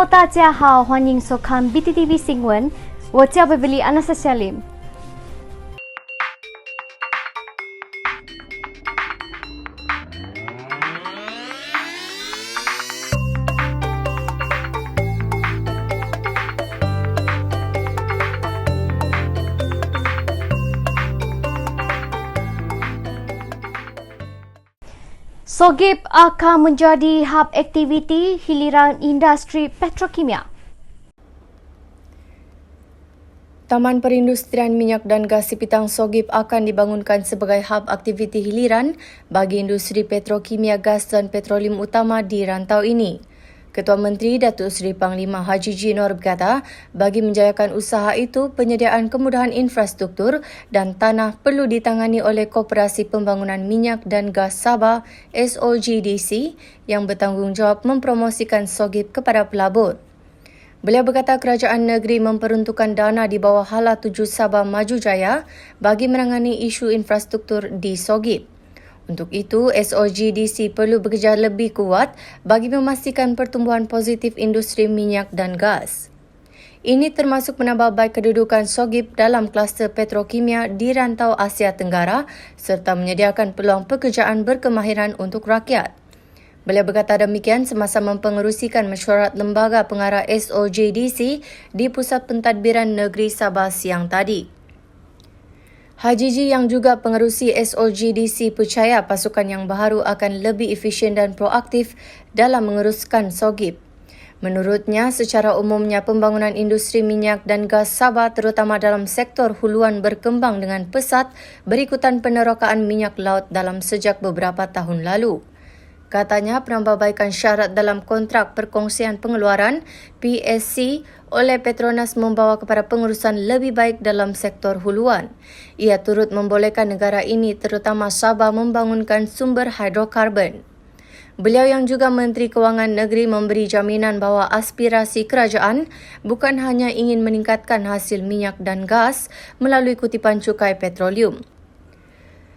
Hello，大家好，欢迎收看 BTTV 新闻，我叫 Beverly Anastasia Lim。Sogip akan menjadi hub aktiviti hiliran industri petrokimia. Taman Perindustrian Minyak dan Gas Sipitang Sogip akan dibangunkan sebagai hub aktiviti hiliran bagi industri petrokimia gas dan petroleum utama di rantau ini. Ketua Menteri Datuk Seri Panglima Haji G. Noor berkata, bagi menjayakan usaha itu, penyediaan kemudahan infrastruktur dan tanah perlu ditangani oleh Koperasi Pembangunan Minyak dan Gas Sabah SOGDC yang bertanggungjawab mempromosikan Sogip kepada pelabur. Beliau berkata kerajaan negeri memperuntukkan dana di bawah Hala 7 Sabah Maju Jaya bagi menangani isu infrastruktur di Sogip. Untuk itu, SOGDC perlu bekerja lebih kuat bagi memastikan pertumbuhan positif industri minyak dan gas. Ini termasuk menambah baik kedudukan Sogip dalam kluster petrokimia di rantau Asia Tenggara serta menyediakan peluang pekerjaan berkemahiran untuk rakyat. Beliau berkata demikian semasa mempengerusikan mesyuarat lembaga pengarah SOGDC di Pusat Pentadbiran Negeri Sabah siang tadi. Haji G yang juga pengerusi SOGDC percaya pasukan yang baru akan lebih efisien dan proaktif dalam menguruskan Sogip. Menurutnya, secara umumnya pembangunan industri minyak dan gas Sabah terutama dalam sektor huluan berkembang dengan pesat berikutan penerokaan minyak laut dalam sejak beberapa tahun lalu. Katanya penambahbaikan syarat dalam kontrak perkongsian pengeluaran PSC oleh Petronas membawa kepada pengurusan lebih baik dalam sektor huluan. Ia turut membolehkan negara ini terutama Sabah membangunkan sumber hidrokarbon. Beliau yang juga Menteri Kewangan Negeri memberi jaminan bahawa aspirasi kerajaan bukan hanya ingin meningkatkan hasil minyak dan gas melalui kutipan cukai petroleum.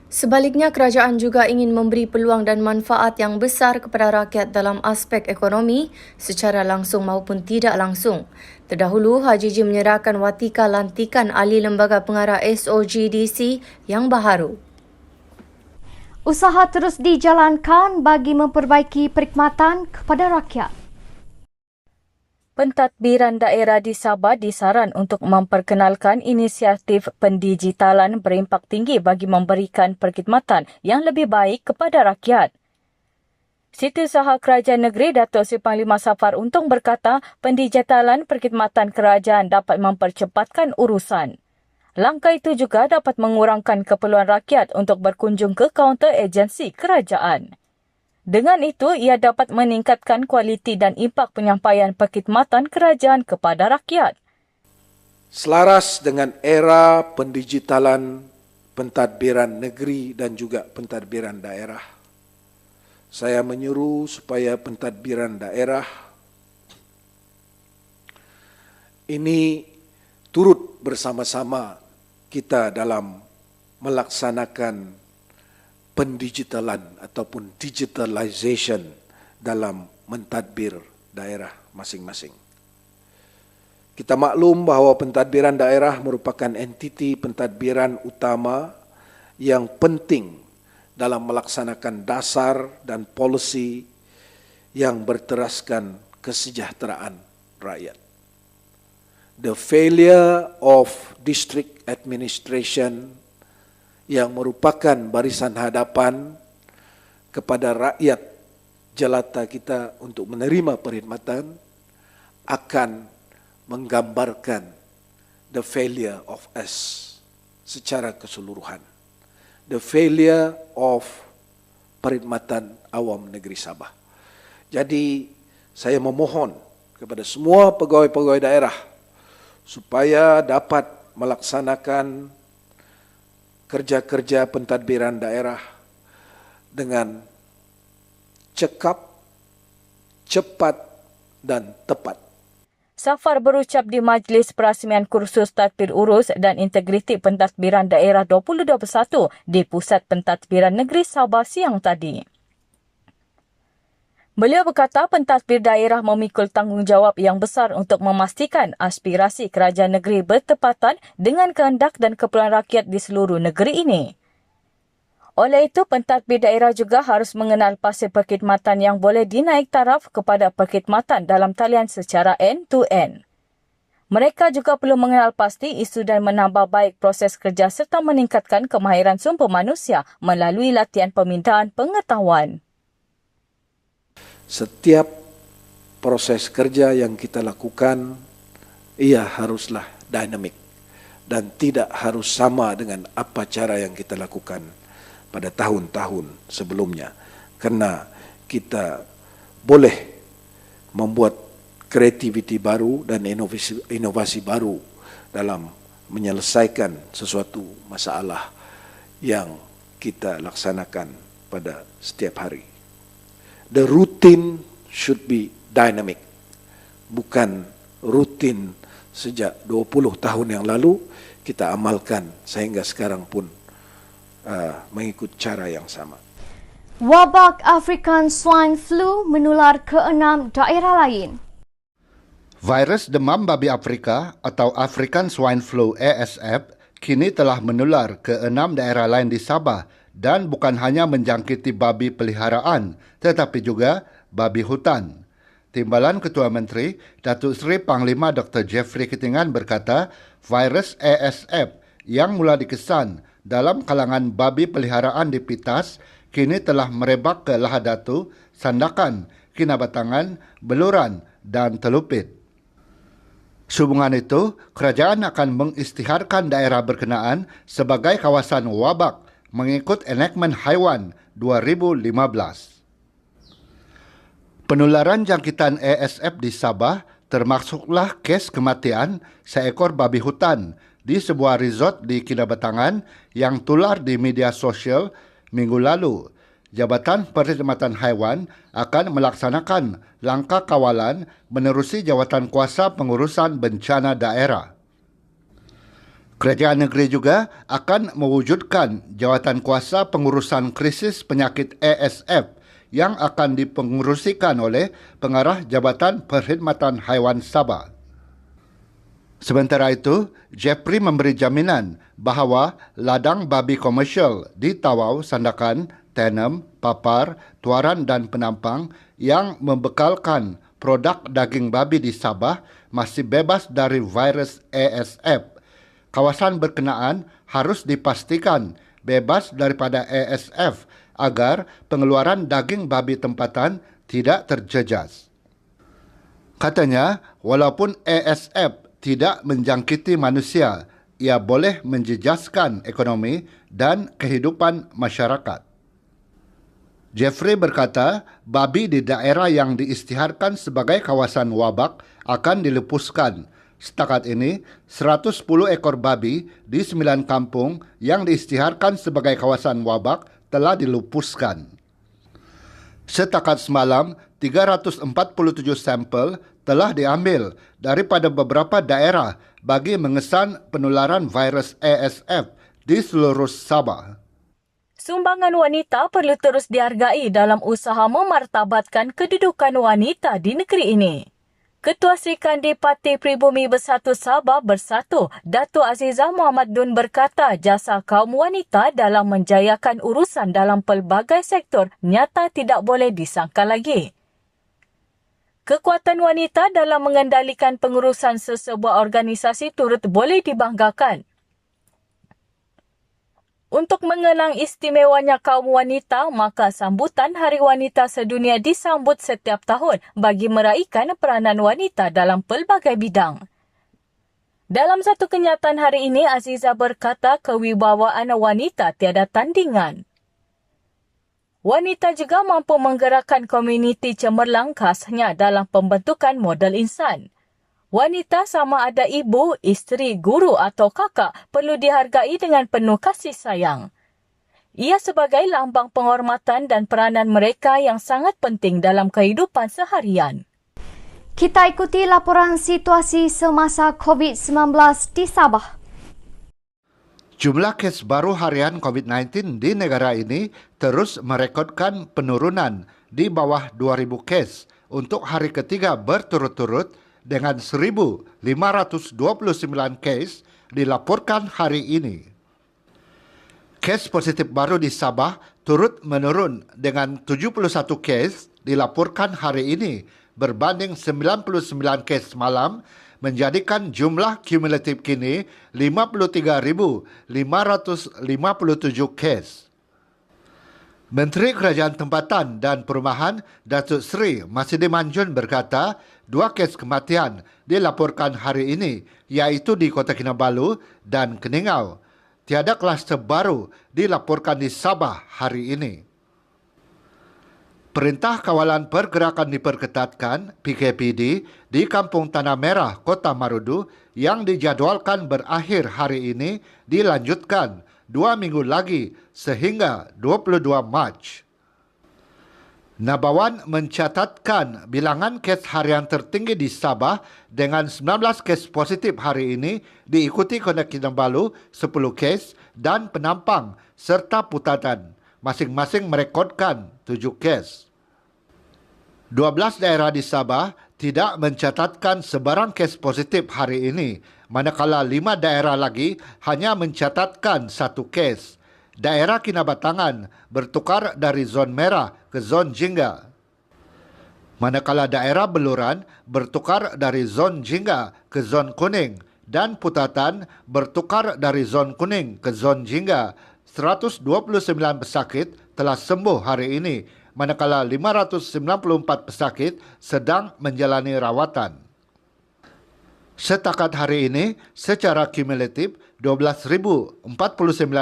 Sebaliknya, kerajaan juga ingin memberi peluang dan manfaat yang besar kepada rakyat dalam aspek ekonomi secara langsung maupun tidak langsung. Terdahulu, Haji G menyerahkan watika lantikan ahli lembaga pengarah SOGDC yang baharu. Usaha terus dijalankan bagi memperbaiki perkhidmatan kepada rakyat. Pentadbiran daerah di Sabah disaran untuk memperkenalkan inisiatif pendigitalan berimpak tinggi bagi memberikan perkhidmatan yang lebih baik kepada rakyat. Setiausaha Kerajaan Negeri Datuk Seri Panglima Safar Untung berkata pendigitalan perkhidmatan kerajaan dapat mempercepatkan urusan. Langkah itu juga dapat mengurangkan keperluan rakyat untuk berkunjung ke kaunter agensi kerajaan. Dengan itu, ia dapat meningkatkan kualiti dan impak penyampaian perkhidmatan kerajaan kepada rakyat. Selaras dengan era pendigitalan pentadbiran negeri dan juga pentadbiran daerah, saya menyuruh supaya pentadbiran daerah ini turut bersama-sama kita dalam melaksanakan pendigitalan ataupun digitalization dalam mentadbir daerah masing-masing. Kita maklum bahawa pentadbiran daerah merupakan entiti pentadbiran utama yang penting dalam melaksanakan dasar dan polisi yang berteraskan kesejahteraan rakyat. The failure of district administration yang merupakan barisan hadapan kepada rakyat jelata kita untuk menerima perkhidmatan akan menggambarkan the failure of us secara keseluruhan. The failure of perkhidmatan awam negeri Sabah. Jadi saya memohon kepada semua pegawai-pegawai daerah supaya dapat melaksanakan kerja-kerja pentadbiran daerah dengan cekap, cepat dan tepat. Safar berucap di Majlis Perasmian Kursus Tadbir Urus dan Integriti Pentadbiran Daerah 2021 di Pusat Pentadbiran Negeri Sabah siang tadi. Beliau berkata pentadbir daerah memikul tanggungjawab yang besar untuk memastikan aspirasi kerajaan negeri bertepatan dengan kehendak dan keperluan rakyat di seluruh negeri ini. Oleh itu, pentadbir daerah juga harus mengenal pasir perkhidmatan yang boleh dinaik taraf kepada perkhidmatan dalam talian secara end-to-end. Mereka juga perlu mengenal pasti isu dan menambah baik proses kerja serta meningkatkan kemahiran sumber manusia melalui latihan pemindahan pengetahuan. Setiap proses kerja yang kita lakukan, ia haruslah dinamik dan tidak harus sama dengan apa cara yang kita lakukan pada tahun-tahun sebelumnya. Karena kita boleh membuat kreativiti baru dan inovasi baru dalam menyelesaikan sesuatu masalah yang kita laksanakan pada setiap hari. The routine should be dynamic. Bukan rutin sejak 20 tahun yang lalu kita amalkan sehingga sekarang pun mengikut cara yang sama. Wabak African Swine Flu menular ke 6 daerah lain. Virus demam babi Afrika atau African Swine Flu ASF kini telah menular ke 6 daerah lain di Sabah dan bukan hanya menjangkiti babi peliharaan tetapi juga babi hutan. Timbalan Ketua Menteri, Datuk Seri Panglima Dr. Jeffrey Ketingan berkata, virus ASF yang mula dikesan dalam kalangan babi peliharaan di Pitas kini telah merebak ke Lahadatu, Sandakan, Kinabatangan, Beluran dan Telupit. Sehubungan itu, kerajaan akan mengisytiharkan daerah berkenaan sebagai kawasan wabak mengikut Enactment Haiwan 2015. Penularan jangkitan ASF di Sabah termasuklah kes kematian seekor babi hutan di sebuah resort di Kinabatangan yang tular di media sosial minggu lalu. Jabatan Perkhidmatan Haiwan akan melaksanakan langkah kawalan menerusi Jawatan Kuasa Pengurusan Bencana Daerah. Kerajaan negeri juga akan mewujudkan Jawatan Kuasa Pengurusan Krisis Penyakit ASF yang akan dipengurusikan oleh Pengarah Jabatan Perkhidmatan Haiwan Sabah. Sementara itu, Jeffrey memberi jaminan bahawa ladang babi komersial di Tawau, Sandakan, Tenem, Papar, Tuaran dan Penampang yang membekalkan produk daging babi di Sabah masih bebas dari virus ASF. Kawasan berkenaan harus dipastikan bebas daripada ASF agar pengeluaran daging babi tempatan tidak terjejas. Katanya, walaupun ASF tidak menjangkiti manusia, ia boleh menjejaskan ekonomi dan kehidupan masyarakat. Jeffrey berkata, babi di daerah yang diisytiharkan sebagai kawasan wabak akan dilepuskan. Setakat ini, 110 ekor babi di 9 kampung yang diisytiharkan sebagai kawasan wabak telah dilupuskan. Setakat semalam, 347 sampel telah diambil daripada beberapa daerah bagi mengesan penularan virus ASF di seluruh Sabah. Sumbangan wanita perlu terus dihargai dalam usaha memartabatkan kedudukan wanita di negeri ini. Ketua Serikandi Parti Pribumi Bersatu Sabah Bersatu, Datuk Azizah Muhammad Dun berkata jasa kaum wanita dalam menjayakan urusan dalam pelbagai sektor nyata tidak boleh disangkal lagi. Kekuatan wanita dalam mengendalikan pengurusan sesebuah organisasi turut boleh dibanggakan. Untuk mengenang istimewanya kaum wanita, maka sambutan Hari Wanita Sedunia disambut setiap tahun bagi meraihkan peranan wanita dalam pelbagai bidang. Dalam satu kenyataan hari ini, Azizah berkata kewibawaan wanita tiada tandingan. Wanita juga mampu menggerakkan komuniti cemerlang khasnya dalam pembentukan model insan. Wanita sama ada ibu, isteri, guru atau kakak perlu dihargai dengan penuh kasih sayang. Ia sebagai lambang penghormatan dan peranan mereka yang sangat penting dalam kehidupan seharian. Kita ikuti laporan situasi semasa COVID-19 di Sabah. Jumlah kes baru harian COVID-19 di negara ini terus merekodkan penurunan di bawah 2,000 kes untuk hari ketiga berturut-turut dengan 1,529 kes dilaporkan hari ini. Kes positif baru di Sabah turut menurun dengan 71 kes dilaporkan hari ini berbanding 99 kes semalam, menjadikan jumlah kumulatif kini 53,557 kes. Menteri Kerajaan Tempatan dan Perumahan Datuk Seri Masidi Manjun berkata, 2 kes kematian dilaporkan hari ini iaitu di Kota Kinabalu dan Keningau. Tiada kluster baru dilaporkan di Sabah hari ini. Perintah Kawalan Pergerakan diperketatkan PKPD di Kampung Tanah Merah, Kota Marudu yang dijadualkan berakhir hari ini dilanjutkan 2 minggu lagi sehingga 22 Mac. Nabawan mencatatkan bilangan kes harian tertinggi di Sabah dengan 19 kes positif hari ini diikuti Kota Kinabalu 10 kes dan Penampang serta Putatan. Masing-masing merekodkan 7 kes. 12 daerah di Sabah tidak mencatatkan sebarang kes positif hari ini, manakala 5 daerah lagi hanya mencatatkan 1 kes. Daerah Kinabatangan bertukar dari zon merah ke zon jingga. Manakala daerah Beluran bertukar dari zon jingga ke zon kuning dan Putatan bertukar dari zon kuning ke zon jingga. 129 pesakit telah sembuh hari ini, manakala 594 pesakit sedang menjalani rawatan. Setakat hari ini, secara kumulatif 12,049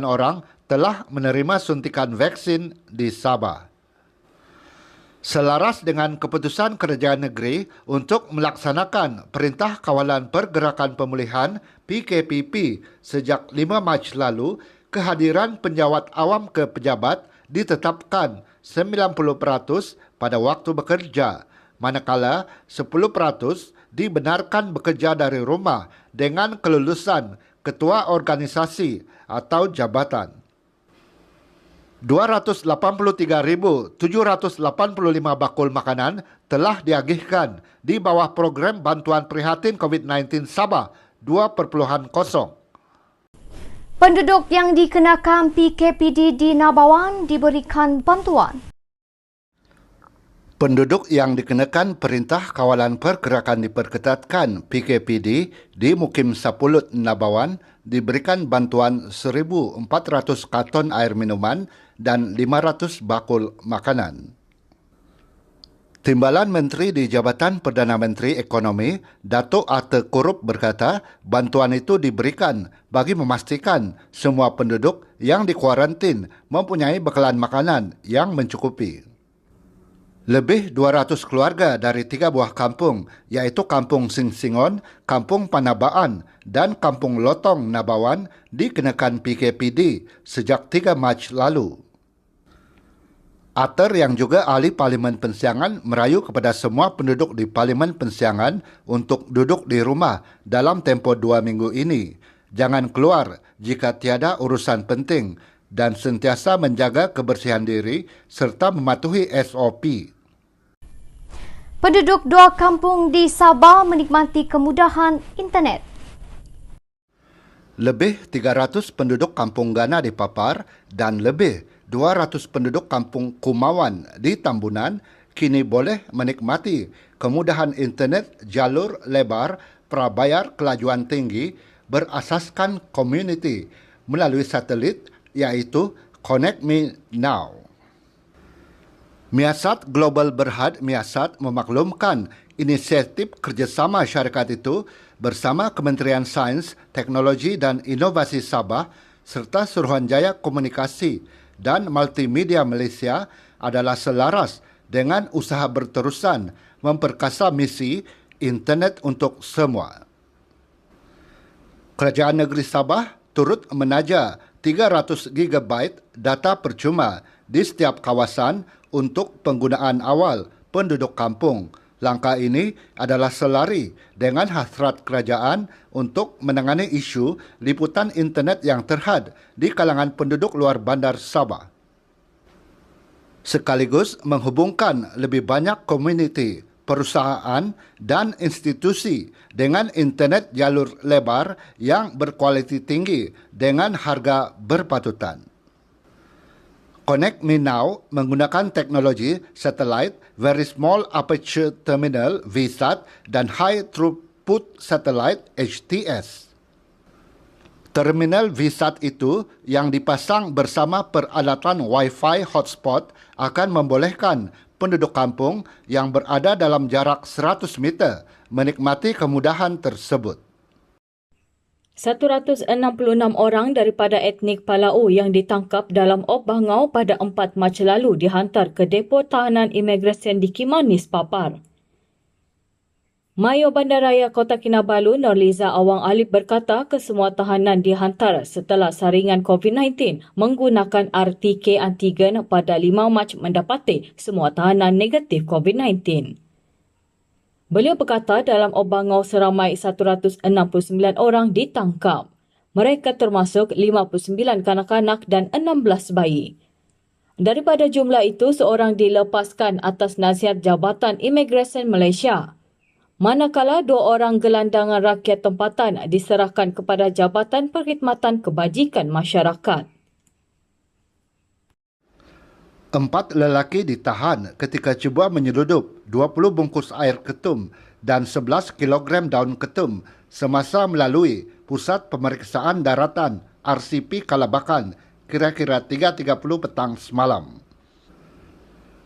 orang telah menerima suntikan vaksin di Sabah. Selaras dengan keputusan Kerajaan Negeri untuk melaksanakan Perintah Kawalan Pergerakan Pemulihan PKPP sejak 5 Mac lalu, kehadiran penjawat awam ke pejabat ditetapkan 90% pada waktu bekerja, manakala 10% dibenarkan bekerja dari rumah dengan kelulusan ketua organisasi atau jabatan. 283,785 bakul makanan telah diagihkan di bawah program bantuan prihatin COVID-19 Sabah 2.0. Penduduk yang dikenakan PKPD di Nabawan diberikan bantuan. Penduduk yang dikenakan Perintah Kawalan Pergerakan diperketatkan PKPD di Mukim Sapulut Nabawan diberikan bantuan 1,400 karton air minuman dan 500 bakul makanan. Timbalan Menteri di Jabatan Perdana Menteri Ekonomi, Datuk Arthur Kurup berkata, bantuan itu diberikan bagi memastikan semua penduduk yang dikuarantin mempunyai bekalan makanan yang mencukupi. Lebih 200 keluarga dari 3 buah kampung, iaitu Kampung Singsingon, Kampung Panabaan dan Kampung Lotong Nabawan dikenakan PKPD sejak 3 Mac lalu. Ater yang juga ahli Parlimen Pensiangan merayu kepada semua penduduk di Parlimen Pensiangan untuk duduk di rumah dalam tempoh 2 minggu ini. Jangan keluar jika tiada urusan penting dan sentiasa menjaga kebersihan diri serta mematuhi SOP. Penduduk 2 kampung di Sabah menikmati kemudahan internet. Lebih 300 penduduk Kampung Gana dipapar dan lebih 200 penduduk Kampung Kumawan di Tambunan kini boleh menikmati kemudahan internet jalur lebar prabayar kelajuan tinggi berasaskan komuniti melalui satelit iaitu Connect Me Now. Miasat Global Berhad Miasat memaklumkan inisiatif kerjasama syarikat itu bersama Kementerian Sains, Teknologi dan Inovasi Sabah serta Suruhanjaya Komunikasi dan Multimedia Malaysia adalah selaras dengan usaha berterusan memperkasa misi internet untuk semua. Kerajaan Negeri Sabah turut menaja 300 GB data percuma di setiap kawasan untuk penggunaan awal penduduk kampung. Langkah ini adalah selari dengan hasrat kerajaan untuk menangani isu liputan internet yang terhad di kalangan penduduk luar bandar Sabah. sekaligus menghubungkan lebih banyak komuniti, perusahaan dan institusi dengan internet jalur lebar yang berkualiti tinggi dengan harga berpatutan. Connect Me Now menggunakan teknologi satelit Very Small Aperture Terminal VSAT dan High Throughput Satellite HTS. Terminal VSAT itu yang dipasang bersama peralatan Wi-Fi hotspot akan membolehkan penduduk kampung yang berada dalam jarak 100 meter menikmati kemudahan tersebut. 166 orang daripada etnik Palau yang ditangkap dalam Op Bangau pada 4 Mac lalu dihantar ke Depo Tahanan Imigresen di Kimanis, Papar. Mayor Bandaraya Kota Kinabalu, Norliza Awang Alip berkata kesemua tahanan dihantar setelah saringan COVID-19 menggunakan RTK antigen pada 5 Mac mendapati semua tahanan negatif COVID-19. Beliau berkata dalam Op Bangau seramai 169 orang ditangkap. Mereka termasuk 59 kanak-kanak dan 16 bayi. Daripada jumlah itu, seorang dilepaskan atas nasihat Jabatan Imigresen Malaysia. Manakala 2 orang gelandangan rakyat tempatan diserahkan kepada Jabatan Perkhidmatan Kebajikan Masyarakat. 4 lelaki ditahan ketika cuba menyeludup 20 bungkus air ketum dan 11 kilogram daun ketum semasa melalui Pusat Pemeriksaan Daratan RCP Kalabakan kira-kira 3.30 petang semalam.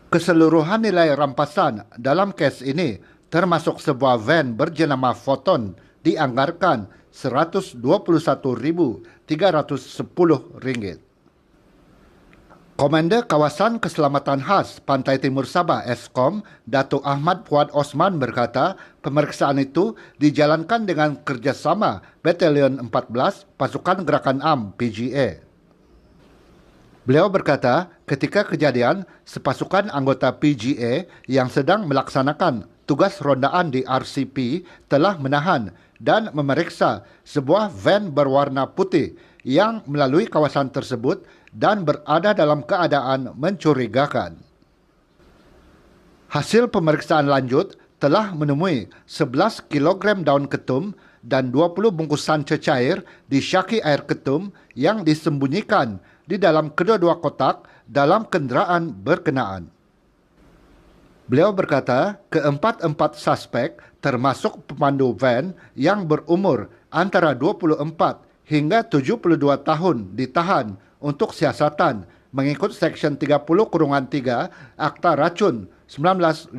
Keseluruhan nilai rampasan dalam kes ini termasuk sebuah van berjenama Photon dianggarkan RM121,310. Komander Kawasan Keselamatan Khas Pantai Timur Sabah Eskom, Datuk Ahmad Fuad Osman berkata pemeriksaan itu dijalankan dengan kerjasama Batalion 14 Pasukan Gerakan AM PGA. Beliau berkata ketika kejadian, sepasukan anggota PGA yang sedang melaksanakan tugas rondaan di RCP telah menahan dan memeriksa sebuah van berwarna putih yang melalui kawasan tersebut dan berada dalam keadaan mencurigakan. Hasil pemeriksaan lanjut telah menemui 11 kilogram daun ketum dan 20 bungkusan cecair disyaki air ketum yang disembunyikan di dalam kedua-dua kotak dalam kenderaan berkenaan. Beliau berkata keempat-empat suspek termasuk pemandu van yang berumur antara 24 hingga 72 tahun ditahan untuk siasatan mengikut Seksyen 30-3 Akta Racun 1952.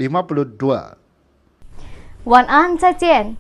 晚安，再见。